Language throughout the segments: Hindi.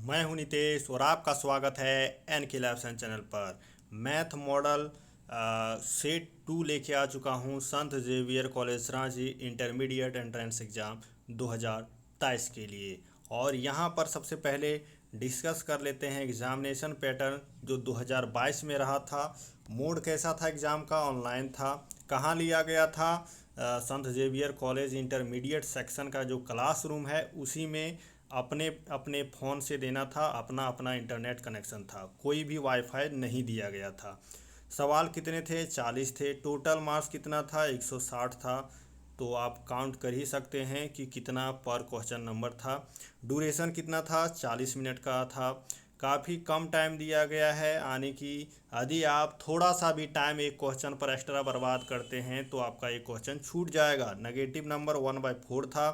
मैं हूं नितेश और आपका स्वागत है एन के लैब्स चैनल पर। मैथ मॉडल सेट 2 लेके आ चुका हूं संत Xavier college Ranchi intermediate entrance exam 2023 के लिए। और यहां पर सबसे पहले डिस्कस कर लेते हैं एग्ज़ामिनेशन पैटर्न जो 2022 में रहा था। मोड कैसा था एग्ज़ाम का? ऑनलाइन था। कहाँ लिया गया था? संत जेवियर कॉलेज इंटरमीडिएट सेक्शन का जो क्लासरूम है उसी में अपने अपने फ़ोन से देना था। अपना अपना इंटरनेट कनेक्शन था, कोई भी वाईफाई नहीं दिया गया था। सवाल कितने थे? 40 थे। टोटल मार्क्स कितना था? 160 था। तो आप काउंट कर ही सकते हैं कि कितना पर क्वेश्चन नंबर था। ड्यूरेशन कितना था? 40 मिनट का था। काफ़ी कम टाइम दिया गया है, यानी कि यदि आप थोड़ा सा भी टाइम एक क्वेश्चन पर एक्स्ट्रा बर्बाद करते हैं तो आपका एक क्वेश्चन छूट जाएगा। नेगेटिव नंबर 1/4 था।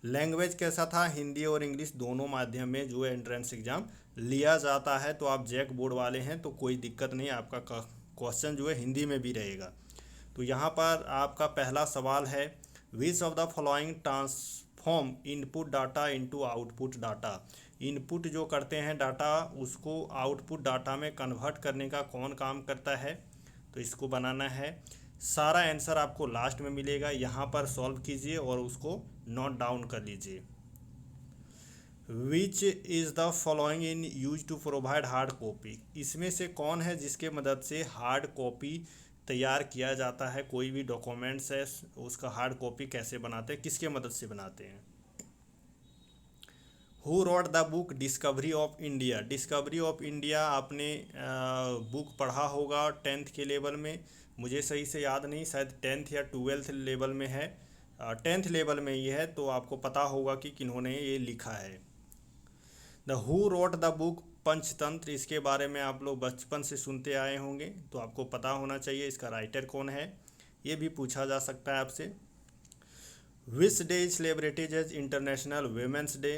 लैंग्वेज कैसा था? हिंदी और इंग्लिश दोनों माध्यम में जो एंट्रेंस एग्ज़ाम लिया जाता है। तो आप जैक बोर्ड वाले हैं तो कोई दिक्कत नहीं, आपका क्वेश्चन जो है हिंदी में भी रहेगा। तो यहाँ पर आपका पहला सवाल है, which of the following transform input data into output data. Input जो करते हैं डाटा, उसको आउटपुट डाटा में कन्वर्ट करने का कौन काम करता है? तो इसको बनाना है। सारा आंसर आपको लास्ट में मिलेगा, यहाँ पर सॉल्व कीजिए और उसको नोट डाउन कर लीजिए। Which is the following in use to provide hard copy. इसमें से कौन है जिसके मदद से हार्ड कॉपी तैयार किया जाता है? कोई भी डॉक्यूमेंट्स है उसका हार्ड कॉपी कैसे बनाते हैं, किसके मदद से बनाते हैं? Who wrote the book discovery of India. Discovery of India आपने बुक पढ़ा होगा 10th के लेवल में। मुझे सही से याद नहीं, शायद 10th या 12th लेवल में है। 10th लेवल में ये है, तो आपको पता होगा कि किन्होंने ये लिखा है। The who wrote the book Panchatantra, इसके बारे में आप लोग बचपन से सुनते आए होंगे, तो आपको पता होना चाहिए इसका राइटर कौन है। ये भी पूछा जा सकता है आपसे। Which day is celebrated as international women's day.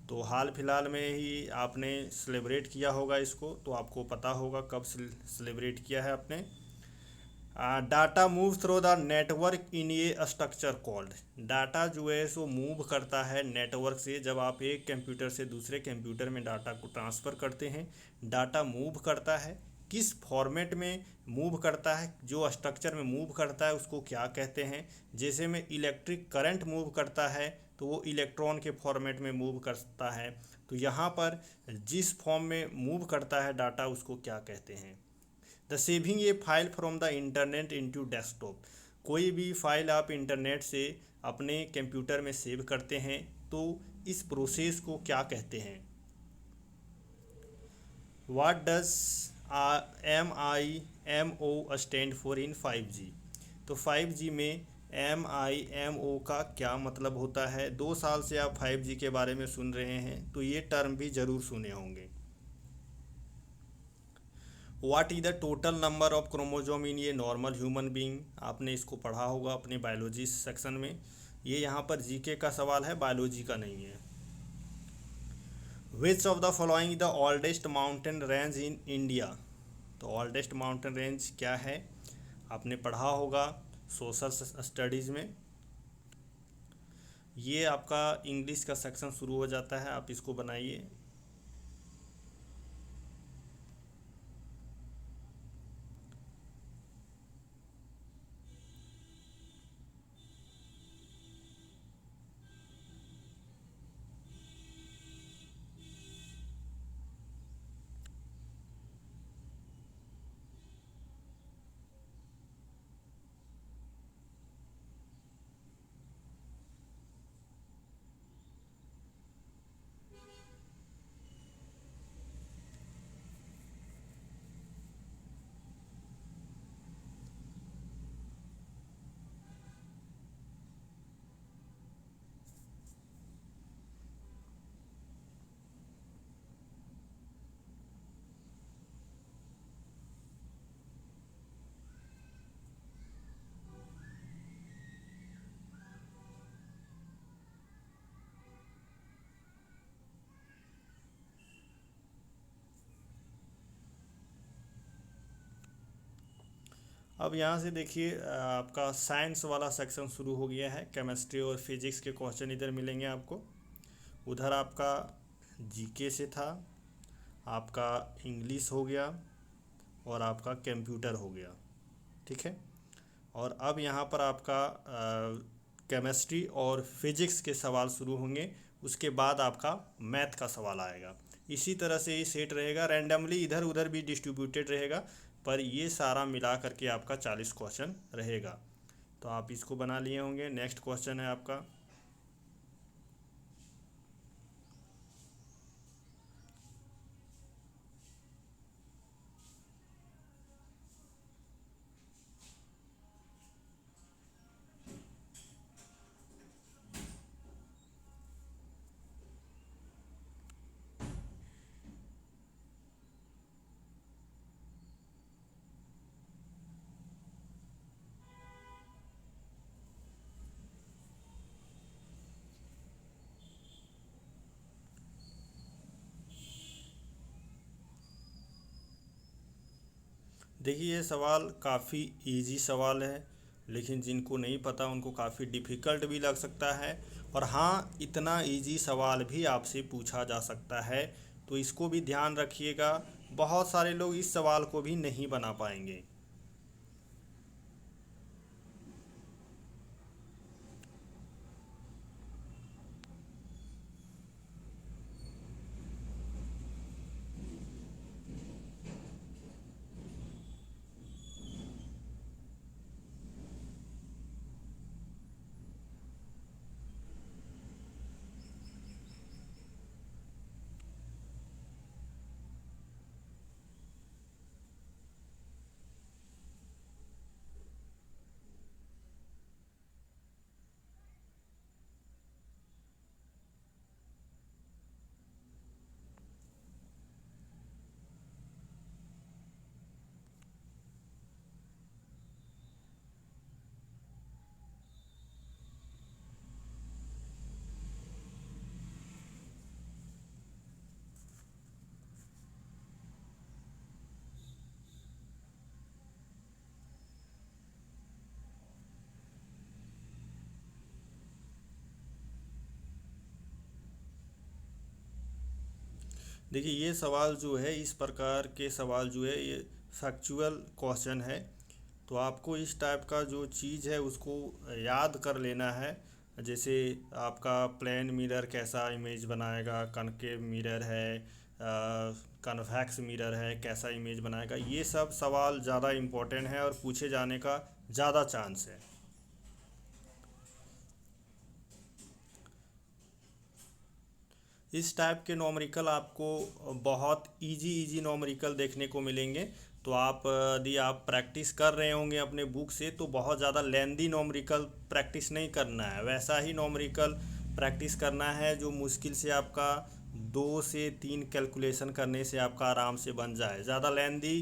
तो हाल फिलहाल में ही आपने सेलिब्रेट किया होगा इसको, तो आपको पता होगा कब सेलिब्रेट किया है आपने। Data move through the network in A structure called. Data जो है सो मूव करता है नेटवर्क से। जब आप एक कंप्यूटर से दूसरे कंप्यूटर में डाटा को ट्रांसफ़र करते हैं, डाटा मूव करता है। किस फॉर्मेट में मूव करता है? जो स्ट्रक्चर में मूव करता है उसको क्या कहते हैं? जैसे में इलेक्ट्रिक करंट मूव करता है तो वो इलेक्ट्रॉन के फॉर्मेट में मूव करता है। तो यहाँ पर जिस फॉर्म में मूव करता है डाटा उसको क्या कहते हैं? The saving A file from the internet into desktop. कोई भी फाइल आप इंटरनेट से अपने कंप्यूटर में सेव करते हैं तो इस प्रोसेस को क्या कहते हैं? What does MIMO stand for in 5G। तो 5G में MIMO का क्या मतलब होता है? 2 साल से आप 5G के बारे में सुन रहे हैं तो ये टर्म भी ज़रूर सुने होंगे। What is the total number of chromosome in ये नॉर्मल ह्यूमन बीइंग। आपने इसको पढ़ा होगा अपने बायोलॉजी सेक्शन में। ये यहाँ पर जीके का सवाल है, बायोलॉजी का नहीं है। Which of the following the oldest mountain range in India. तो ओल्डेस्ट माउंटेन रेंज क्या है? आपने पढ़ा होगा सोशल स्टडीज़ में। ये आपका इंग्लिश का सेक्शन शुरू हो जाता है, आप इसको बनाइए। अब यहाँ से देखिए आपका साइंस वाला सेक्शन शुरू हो गया है। केमिस्ट्री और फिजिक्स के क्वेश्चन इधर मिलेंगे आपको। उधर आपका जीके से था, आपका इंग्लिश हो गया और आपका कंप्यूटर हो गया। ठीक है, और अब यहाँ पर आपका केमिस्ट्री और फिजिक्स के सवाल शुरू होंगे, उसके बाद आपका मैथ का सवाल आएगा। इसी तरह से ये सेट रहेगा, रैंडमली इधर उधर भी डिस्ट्रीब्यूटेड रहेगा, पर ये सारा मिला करके आपका 40 क्वेश्चन रहेगा। तो आप इसको बना लिए होंगे। नेक्स्ट क्वेश्चन है आपका, देखिए ये सवाल काफ़ी इजी सवाल है, लेकिन जिनको नहीं पता उनको काफ़ी डिफ़िकल्ट भी लग सकता है। और हाँ, इतना इजी सवाल भी आपसे पूछा जा सकता है, तो इसको भी ध्यान रखिएगा। बहुत सारे लोग इस सवाल को भी नहीं बना पाएंगे। देखिए ये सवाल जो है, इस प्रकार के सवाल जो है ये फैक्चुअल क्वेश्चन है। तो आपको इस टाइप का जो चीज़ है उसको याद कर लेना है। जैसे आपका प्लेन मिरर कैसा इमेज बनाएगा, कनकेव मिरर है, कन्वेक्स मिरर है, कैसा इमेज बनाएगा, ये सब सवाल ज़्यादा इम्पोर्टेंट है और पूछे जाने का ज़्यादा चांस है। इस टाइप के नॉमरिकल आपको बहुत इजी इजी नॉमरिकल देखने को मिलेंगे। तो आप यदि आप प्रैक्टिस कर रहे होंगे अपने बुक से, तो बहुत ज़्यादा लेंदी नॉमरिकल प्रैक्टिस नहीं करना है, वैसा ही नॉमरिकल प्रैक्टिस करना है जो मुश्किल से आपका 2 से 3 कैलकुलेशन करने से आपका आराम से बन जाए। ज़्यादा लेंदी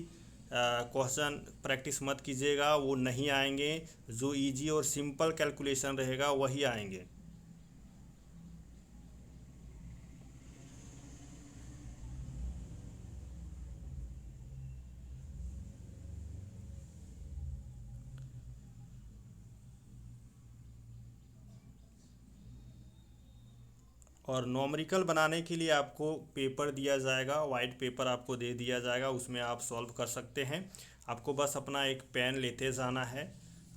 क्वेश्चन प्रैक्टिस मत कीजिएगा, वो नहीं आएंगे। जो इजी और सिंपल कैलकुलेशन रहेगा वही आएंगे। और नॉमरिकल बनाने के लिए आपको पेपर दिया जाएगा, वाइट पेपर आपको दे दिया जाएगा, उसमें आप सॉल्व कर सकते हैं। आपको बस अपना एक पेन लेते जाना है,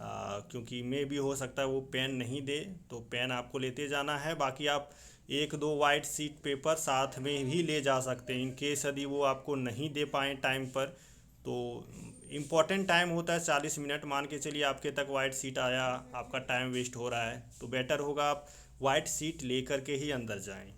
क्योंकि मे भी हो सकता है वो पेन नहीं दे, तो पेन आपको लेते जाना है। बाकी आप 1-2 वाइट सीट पेपर साथ में भी ले जा सकते हैं, इन केस यदि वो आपको नहीं दे पाएँ टाइम पर। तो इम्पॉर्टेंट टाइम होता है 40 मिनट, मान के चलिए आपके तक वाइट सीट आया, आपका टाइम वेस्ट हो रहा है, तो बेटर होगा आप वाइट सीट ले करके ही अंदर जाएं।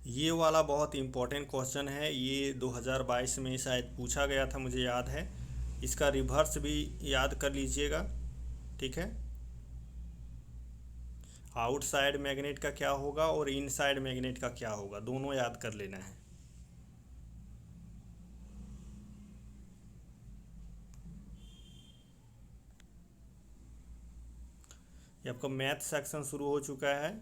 ये वाला बहुत इम्पोर्टेंट क्वेश्चन है, ये 2022 में शायद पूछा गया था, मुझे याद है। इसका रिवर्स भी याद कर लीजिएगा। ठीक है, आउटसाइड मैग्नेट का क्या होगा और इनसाइड मैग्नेट का क्या होगा, दोनों याद कर लेना है। ये आपका मैथ सेक्शन शुरू हो चुका है।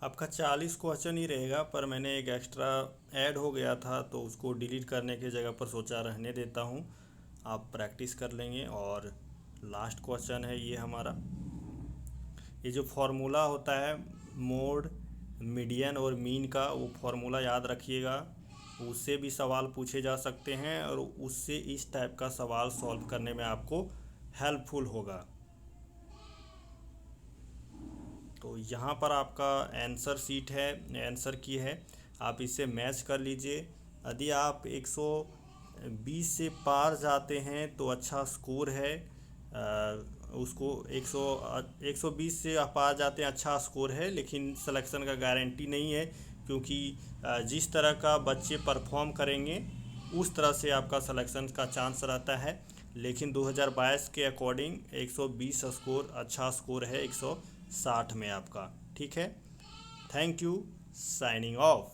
आपका 40 क्वेश्चन ही रहेगा, पर मैंने एक एक्स्ट्रा ऐड हो गया था तो उसको डिलीट करने की जगह पर सोचा रहने देता हूँ, आप प्रैक्टिस कर लेंगे। और लास्ट क्वेश्चन है ये हमारा। ये जो फार्मूला होता है मोड, मीडियन और मीन का, वो फार्मूला याद रखिएगा। उससे भी सवाल पूछे जा सकते हैं और उससे इस टाइप का सवाल सॉल्व करने में आपको हेल्पफुल होगा। तो यहाँ पर आपका आंसर शीट है, आंसर की है, आप इसे मैच कर लीजिए। यदि आप 120 से पार जाते हैं तो अच्छा स्कोर है। उसको 120 से आप पार जाते हैं, अच्छा स्कोर है, लेकिन सिलेक्शन का गारंटी नहीं है, क्योंकि जिस तरह का बच्चे परफॉर्म करेंगे उस तरह से आपका सिलेक्शन का चांस रहता है। लेकिन 2022 के अकॉर्डिंग 120 स्कोर अच्छा स्कोर है 160 में आपका। ठीक है, थैंक यू, साइनिंग ऑफ।